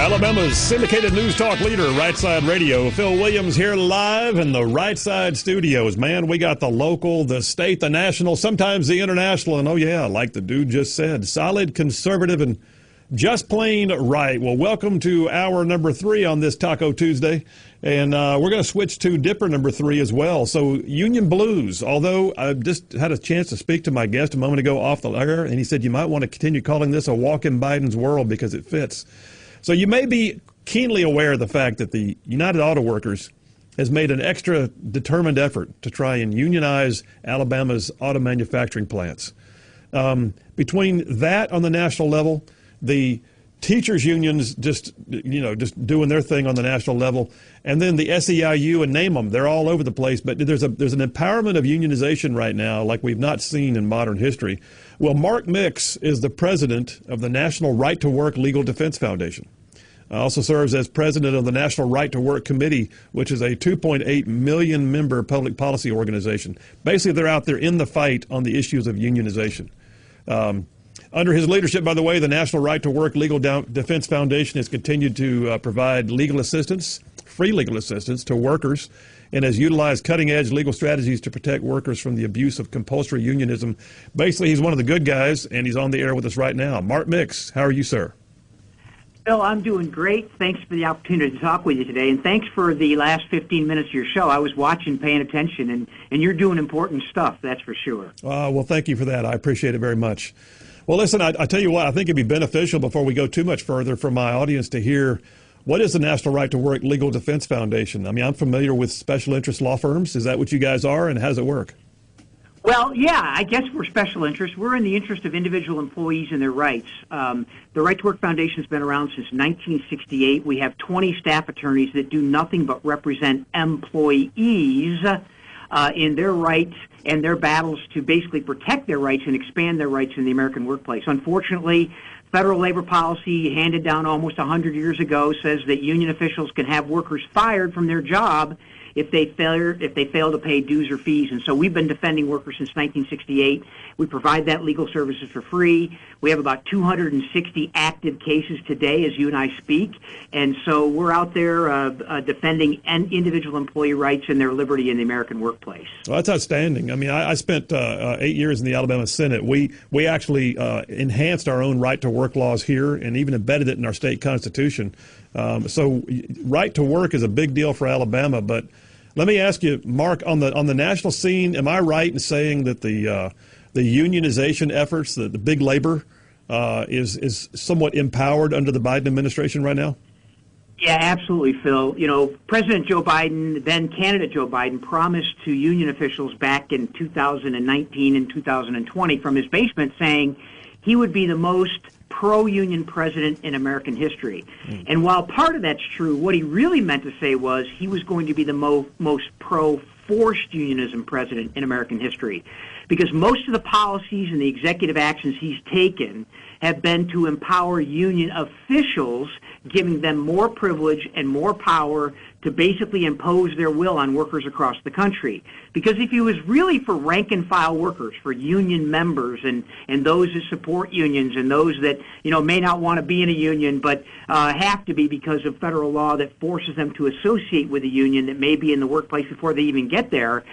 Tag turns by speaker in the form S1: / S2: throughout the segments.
S1: Alabama's syndicated news talk leader, Rightside Radio. Phil Williams here live in the Rightside studios. Man, we got the local, the state, the national, sometimes the international, and oh yeah, like the dude just said, solid, conservative, and just plain right. Well, welcome to hour number 3 on this Taco Tuesday, and we're going to switch to Dipper number 3 as well. So union blues, although I just had a chance to speak to my guest a moment ago off the air, and he said you might want to continue calling this a walk in Biden's world because it fits. So you may be keenly aware of the fact that the United Auto Workers has made an extra determined effort to try and unionize Alabama's auto manufacturing plants. Between that on the national level, the teachers unions just doing their thing on the national level, and then the SEIU, and name them, they're all over the place. But there's an empowerment of unionization right now like we've not seen in modern history. Well, Mark Mix is the president of the National Right to Work Legal Defense Foundation. Also serves as president of the National Right to Work Committee, which is a 2.8 million member public policy organization. Basically, they're out there in the fight on the issues of unionization. Under his leadership, by the way, the National Right to Work Legal Defense Foundation has continued to provide legal assistance, free legal assistance to workers, and has utilized cutting-edge legal strategies to protect workers from the abuse of compulsory unionism. Basically, he's one of the good guys, and he's on the air with us right now. Mark Mix, how are you, sir?
S2: Bill, I'm doing great. Thanks for the opportunity to talk with you today, and thanks for the last 15 minutes of your show. I was watching, paying attention, and you're doing important stuff, that's for sure.
S1: Well, thank you for that. I appreciate it very much. Well, listen, I tell you what, I think it'd be beneficial before we go too much further for my audience to hear what is the National Right to Work Legal Defense Foundation. I mean, I'm familiar with special interest law firms. Is that what you guys are, and how does it work?
S2: Well, yeah, I guess we're special interests. We're in the interest of individual employees and their rights. The Right to Work Foundation has been around since 1968. We have 20 staff attorneys that do nothing but represent employees in their rights and their battles to basically protect their rights and expand their rights in the American workplace. Unfortunately, federal labor policy handed down almost 100 years ago says that union officials can have workers fired from their job if they fail to pay dues or fees. And so we've been defending workers since 1968. We provide that legal services for free. We have about 260 active cases today as you and I speak. And so we're out there defending individual employee rights and their liberty in the American workplace.
S1: Well, that's outstanding. I mean, I spent 8 years in the Alabama Senate. We actually enhanced our own right to work laws here and even embedded it in our state constitution. So right to work is a big deal for Alabama. But let me ask you, Mark, on the national scene, am I right in saying that the unionization efforts, the big labor, is somewhat empowered under the Biden administration right now?
S2: Yeah, absolutely, Phil. You know, President Joe Biden, then candidate Joe Biden, promised to union officials back in 2019 and 2020 from his basement saying he would be the most pro-union president in American history. And while part of that's true, what he really meant to say was he was going to be the most pro-forced unionism president in American history. Because most of the policies and the executive actions he's taken have been to empower union officials, giving them more privilege and more power to basically impose their will on workers across the country. Because if he was really for rank-and-file workers, for union members and those that support unions and those that, you know, may not want to be in a union but have to be because of federal law that forces them to associate with a union that may be in the workplace before they even get there,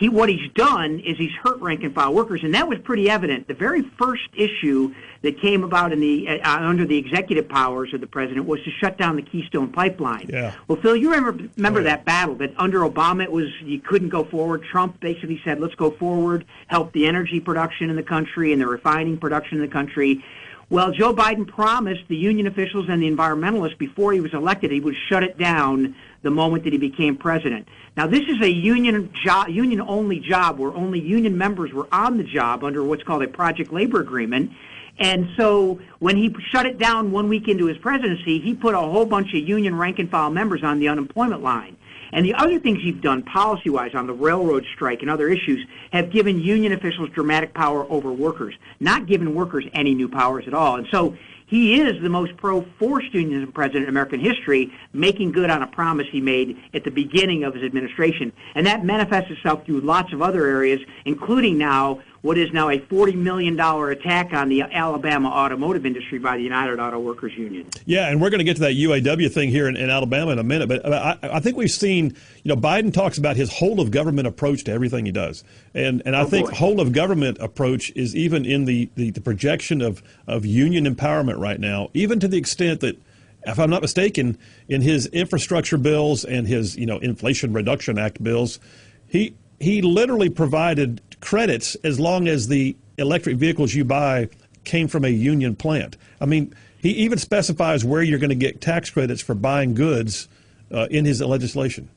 S2: what he's done is he's hurt rank-and-file workers, and that was pretty evident. The very first issue that came about in the under the executive powers of the president was to shut down the Keystone Pipeline.
S1: Yeah.
S2: Well, Phil, you remember that battle, that under Obama it was you couldn't go forward. Trump basically said, let's go forward, help the energy production in the country and the refining production in the country. Well, Joe Biden promised the union officials and the environmentalists before he was elected he would shut it down the moment that he became president. Now, this is a union-only job where only union members were on the job under what's called a project labor agreement. And so when he shut it down 1 week into his presidency, he put a whole bunch of union rank-and-file members on the unemployment line. And the other things he's done policy-wise on the railroad strike and other issues have given union officials dramatic power over workers, not given workers any new powers at all. And so he is the most pro-forced unionism president in American history, making good on a promise he made at the beginning of his administration. And that manifests itself through lots of other areas, including now what is now a $40 million attack on the Alabama automotive industry by the United Auto Workers Union.
S1: Yeah, and we're going to get to that UAW thing here in Alabama in a minute. But I think we've seen, Biden talks about his whole of government approach to everything he does. And I think whole of government approach is even in the projection of union empowerment right now, even to the extent that, if I'm not mistaken, in his infrastructure bills and his, Inflation Reduction Act bills, he literally provided credits as long as the electric vehicles you buy came from a union plant. I mean, he even specifies where you're going to get tax credits for buying goods in his legislation.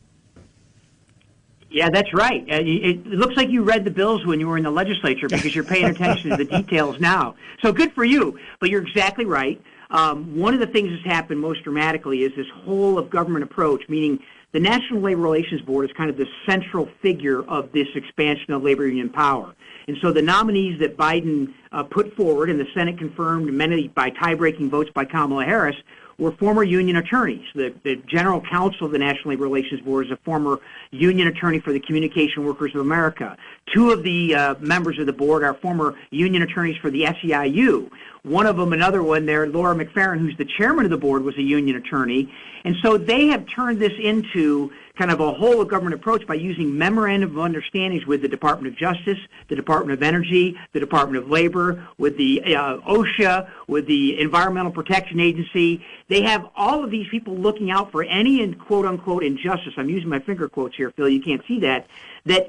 S2: Yeah, that's right. It looks like you read the bills when you were in the legislature because you're paying attention to the details now. So good for you. But you're exactly right. One of the things that's happened most dramatically is this whole of government approach, meaning the National Labor Relations Board is kind of the central figure of this expansion of labor union power. And so the nominees that Biden put forward and the Senate confirmed, many by tie-breaking votes by Kamala Harris, were former union attorneys. The general counsel of the National Labor Relations Board is a former union attorney for the Communication Workers of America. Two of the members of the board are former union attorneys for the SEIU. One of them, another one there, Laura McFerrin, who's the chairman of the board, was a union attorney. And so they have turned this into kind of a whole of government approach by using memorandum of understandings with the Department of Justice, the Department of Energy, the Department of Labor, with the OSHA, with the Environmental Protection Agency. They have all of these people looking out for any quote-unquote injustice. I'm using my finger quotes here, Phil. You can't see that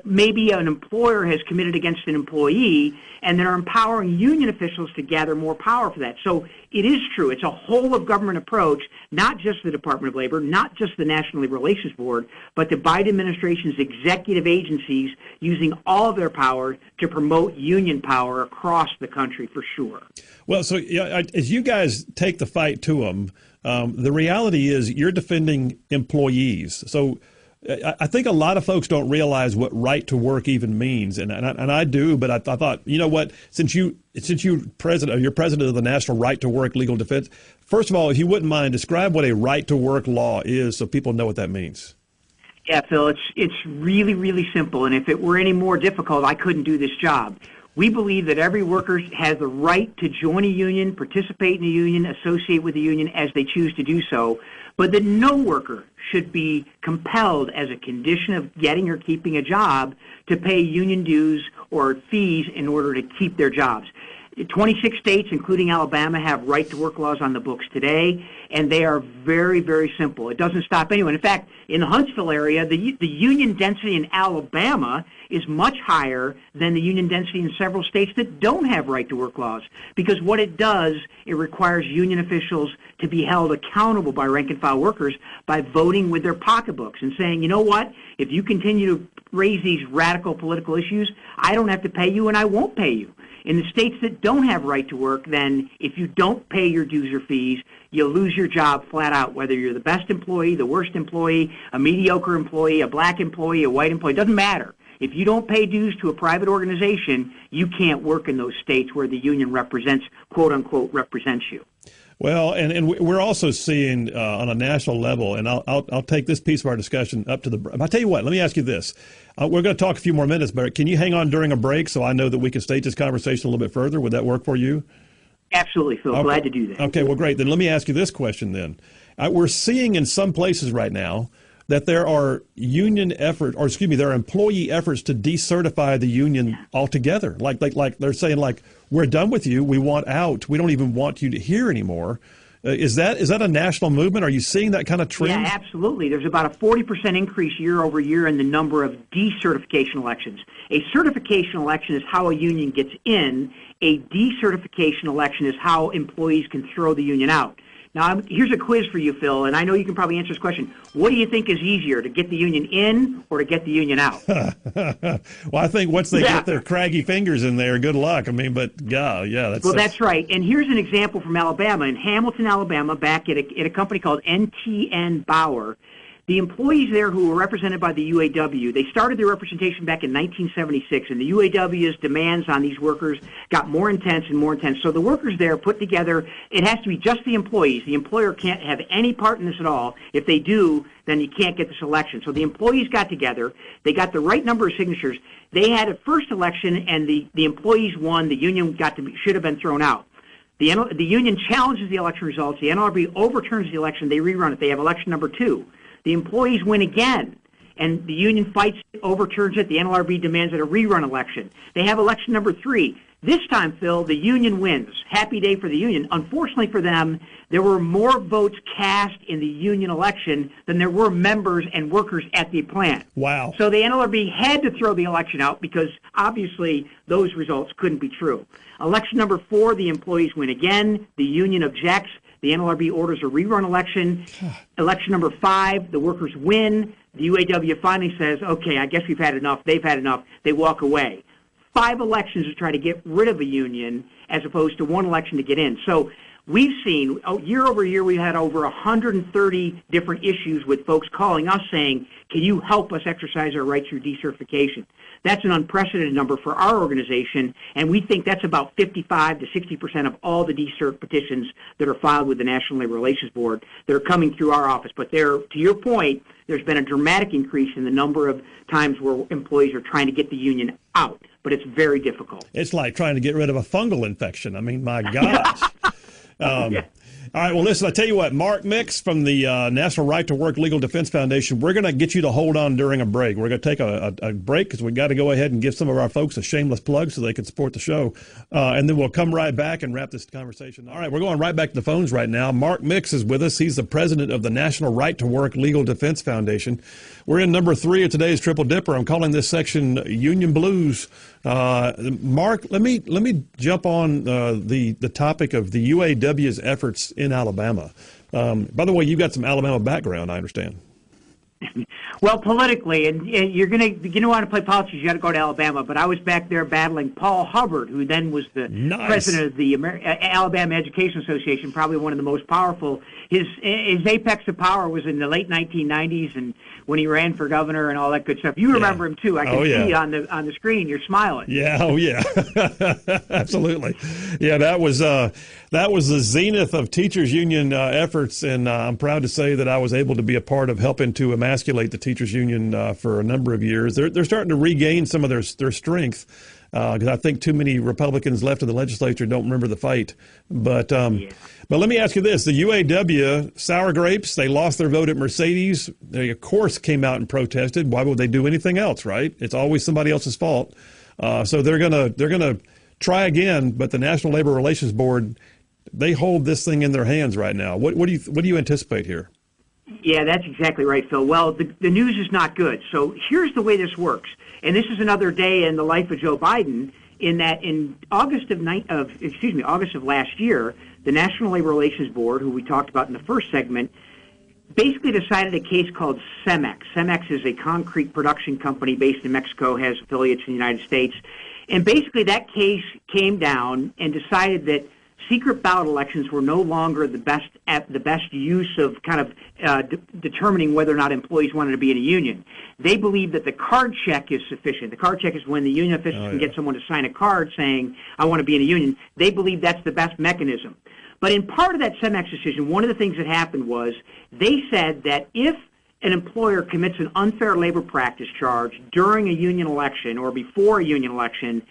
S2: maybe an employer has committed against an employee, and they're empowering union officials to gather more power for that. So it is true. It's a whole of government approach, not just the Department of Labor, not just the National Labor Relations Board, but the Biden administration's executive agencies using all of their power to promote union power across the country for sure.
S1: Well, so as you guys take the fight to them, the reality is you're defending employees. So I think a lot of folks don't realize what right to work even means, and I do. But I thought, you know what? Since you're president of the National Right to Work Legal Defense, first of all, if you wouldn't mind, describe what a right to work law is, so people know what that means.
S2: Yeah, Phil, it's really, really simple. And if it were any more difficult, I couldn't do this job. We believe that every worker has the right to join a union, participate in a union, associate with a union as they choose to do so, but that no worker should be compelled as a condition of getting or keeping a job to pay union dues or fees in order to keep their jobs. 26 states, including Alabama, have right-to-work laws on the books today, and they are very, very simple. It doesn't stop anyone. In fact, in the Huntsville area, the union density in Alabama is much higher than the union density in several states that don't have right-to-work laws, because what it does, it requires union officials to be held accountable by rank-and-file workers by voting with their pocketbooks and saying, you know what, if you continue to raise these radical political issues, I don't have to pay you and I won't pay you. In the states that don't have right to work, then if you don't pay your dues or fees, you'll lose your job flat out, whether you're the best employee, the worst employee, a mediocre employee, a black employee, a white employee. It doesn't matter. If you don't pay dues to a private organization, you can't work in those states where the union represents, quote unquote, represents you.
S1: Well, and we're also seeing on a national level, and I'll take this piece of our discussion up to the. I'll tell you what. Let me ask you this: we're going to talk a few more minutes, but can you hang on during a break so I know that we can stage this conversation a little bit further? Would that work for you?
S2: Absolutely, Phil.
S1: Okay.
S2: Glad to do that.
S1: Okay, well, great. Then let me ask you this question. Then we're seeing in some places right now that there are there are employee efforts to decertify the union altogether. Like they're saying, like, we're done with you. We want out. We don't even want you to hear anymore. Is that a national movement? Are you seeing that kind of trend?
S2: Yeah, absolutely. There's about a 40% increase year over year in the number of decertification elections. A certification election is how a union gets in. A decertification election is how employees can throw the union out. Now, here's a quiz for you, Phil, and I know you can probably answer this question. What do you think is easier, to get the union in or to get the union out?
S1: Well, I think once they get their craggy fingers in there, good luck. I mean, but that's
S2: right. And here's an example from Alabama. In Hamilton, Alabama, back at a company called NTN Bauer, The employees there who were represented by the UAW, they started their representation back in 1976, and the UAW's demands on these workers got more intense and more intense. So the workers there put together, it has to be just the employees. The employer can't have any part in this at all. If they do, then you can't get this election. So the employees got together. They got the right number of signatures. They had a first election, and the employees won. The union should have been thrown out. The union challenges the election results. The NLRB overturns the election. They rerun it. They have election number 2. The employees win again, and the union fights, overturns it. The NLRB demands it a rerun election. They have election number 3. This time, Phil, the union wins. Happy day for the union. Unfortunately for them, there were more votes cast in the union election than there were members and workers at the plant.
S1: Wow.
S2: So the NLRB had to throw the election out because obviously those results couldn't be true. Election number 4, the employees win again. The union objects. The NLRB orders a rerun election. Election number 5, the workers win. The UAW finally says, okay, I guess we've had enough. They've had enough. They walk away. 5 elections to try to get rid of a union as opposed to 1 election to get in. So we've seen, year over year, we've had over 130 different issues with folks calling us saying, can you help us exercise our rights through decertification? That's an unprecedented number for our organization, and we think that's about 55 to 60% of all the decert petitions that are filed with the National Labor Relations Board that are coming through our office. But to your point, there's been a dramatic increase in the number of times where employees are trying to get the union out, but it's very difficult.
S1: It's like trying to get rid of a fungal infection. I mean, my gosh.
S2: Yeah.
S1: All right, well, listen, I tell you what, Mark Mix from the National Right to Work Legal Defense Foundation, we're going to get you to hold on during a break. We're going to take a break because we got to go ahead and give some of our folks a shameless plug so they can support the show. And then we'll come right back and wrap this conversation. All right, we're going right back to the phones right now. Mark Mix is with us. He's the president of the National Right to Work Legal Defense Foundation. We're in number 3 of today's Triple Dipper. I'm calling this section Union Blues. Mark, let me jump on the topic of the UAW's efforts in Alabama. By the way, you've got some Alabama background, I understand.
S2: Well, politically, and you're going to want to play politics, you got to go to Alabama. But I was back there battling Paul Hubbard, who then was the president of the Alabama Education Association, probably one of the most powerful. His apex of power was in the late 1990s, and when he ran for governor and all that good stuff. You remember him too. I can see on the screen. You're smiling.
S1: Yeah. Oh yeah. Absolutely. Yeah. That was the zenith of teachers union efforts, and I'm proud to say that I was able to be a part of helping to emasculate the teachers union for a number of years. They're starting to regain some of their strength. Because I think too many Republicans left in the legislature don't remember the fight. But let me ask you this. The UAW, sour grapes, they lost their vote at Mercedes. They, of course, came out and protested. Why would they do anything else, right? It's always somebody else's fault. So they're gonna try again, but the National Labor Relations Board, they hold this thing in their hands right now. What do you anticipate here?
S2: Yeah, that's exactly right, Phil. Well, the news is not good. So here's the way this works. And this is another day in the life of Joe Biden, in that in August of last year, the National Labor Relations Board, who we talked about in the first segment, basically decided a case called Cemex. Cemex is a concrete production company based in Mexico, has affiliates in the United States. And basically that case came down and decided that secret ballot elections were no longer the best use of kind of determining whether or not employees wanted to be in a union. They believe that the card check is sufficient. The card check is when the union officials can get someone to sign a card saying, I want to be in a union. They believe that's the best mechanism. But in part of that Cemex decision, one of the things that happened was they said that if an employer commits an unfair labor practice charge during a union election or before a union election,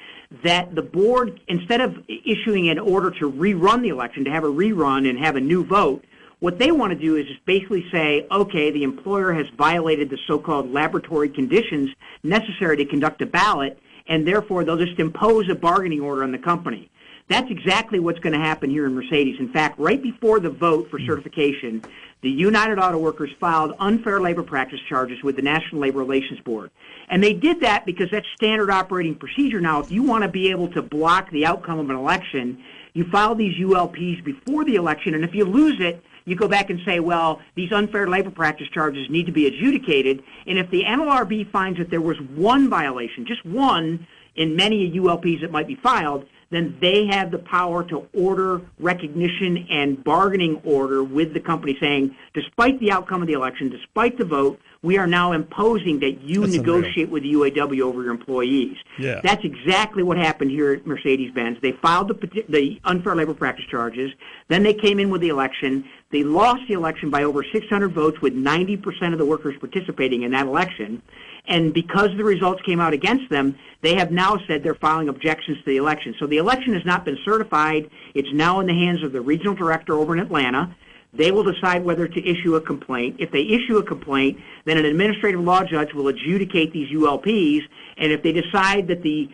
S2: that the board, instead of issuing an order to rerun the election, to have a rerun and have a new vote, what they want to do is just basically say, okay, the employer has violated the so-called laboratory conditions necessary to conduct a ballot, and therefore they'll just impose a bargaining order on the company. That's exactly what's going to happen here in Mercedes. In fact, right before the vote for certification, the United Auto Workers filed unfair labor practice charges with the National Labor Relations Board. And they did that because that's standard operating procedure now. If you want to be able to block the outcome of an election, you file these ULPs before the election, and if you lose it, you go back and say, well, these unfair labor practice charges need to be adjudicated, and if the NLRB finds that there was one violation, just one, in many ULPs that might be filed, then they have the power to order recognition and bargaining order with the company saying, despite the outcome of the election, despite the vote, we are now imposing that you negotiate with the UAW over your employees.
S1: Yeah.
S2: That's exactly what happened here at Mercedes-Benz. They filed the unfair labor practice charges. Then they came in with the election. They lost the election by over 600 votes with 90% of the workers participating in that election. And because the results came out against them, they have now said they're filing objections to the election. So the election has not been certified. It's now in the hands of the regional director over in Atlanta. They will decide whether to issue a complaint. If they issue a complaint, then an administrative law judge will adjudicate these ULPs. And if they decide that the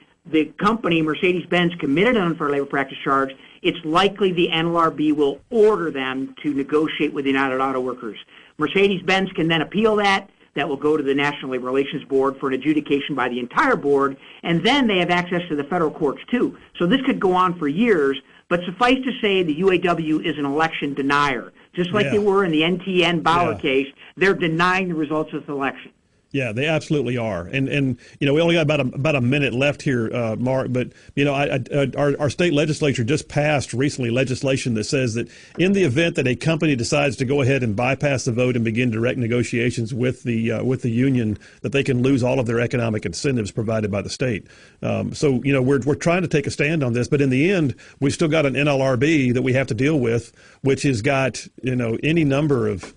S2: company, Mercedes-Benz, committed an unfair labor practice charge, it's likely the NLRB will order them to negotiate with the United Auto Workers. Mercedes-Benz can then appeal that. That will go to the National Labor Relations Board for an adjudication by the entire board, and then they have access to the federal courts too. So this could go on for years, but suffice to say the UAW is an election denier. Just like they were in the NTN Bauer case, they're denying the results of the election.
S1: Yeah, they absolutely are. And you know, we only got about a minute left here, Mark, but you know, our state legislature just passed recently legislation that says that in the event that a company decides to go ahead and bypass the vote and begin direct negotiations with the union, that they can lose all of their economic incentives provided by the state. So, you know, we're trying to take a stand on this, but in the end, we've still got an NLRB that we have to deal with, which has got, you know, any number of,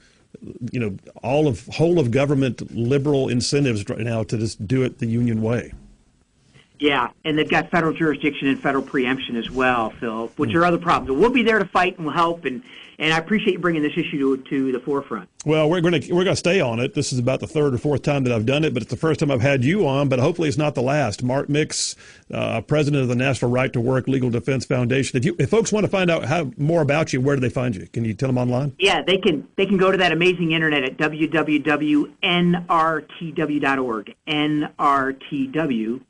S1: you know, whole of government liberal incentives right now to just do it the union way.
S2: Yeah, and they've got federal jurisdiction and federal preemption as well, Phil, which are other problems. But we'll be there to fight and we'll help, and I appreciate you bringing this issue to the forefront.
S1: Well, we're gonna stay on it. This is about the third or fourth time that I've done it, but it's the first time I've had you on. But hopefully, it's not the last. Mark Mix, president of the National Right to Work Legal Defense Foundation. If folks want to find out more about you, where do they find you? Can you tell them online?
S2: Yeah, they can go to that amazing internet at www.nrtw.org. nrtw.org.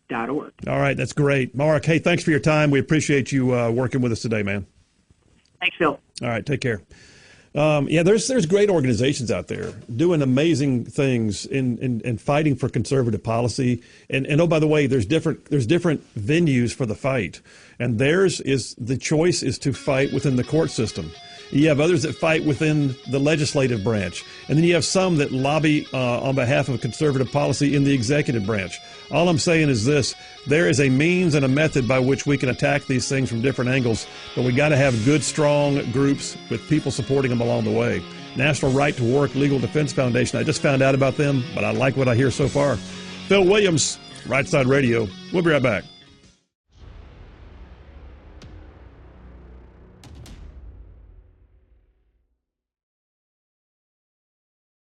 S1: All right, that's great, Mark. Hey, thanks for your time. We appreciate you working with us today, man.
S2: Thanks, Phil.
S1: All right, take care. Yeah, there's great organizations out there doing amazing things in fighting for conservative policy. And oh, by the way, there's different venues for the fight. And the choice is to fight within the court system. You have others that fight within the legislative branch. And then you have some that lobby on behalf of conservative policy in the executive branch. All I'm saying is this: there is a means and a method by which we can attack these things from different angles, but we got to have good, strong groups with people supporting them along the way. National Right to Work Legal Defense Foundation, I just found out about them, but I like what I hear so far. Phil Williams, Rightside Radio. We'll be right back.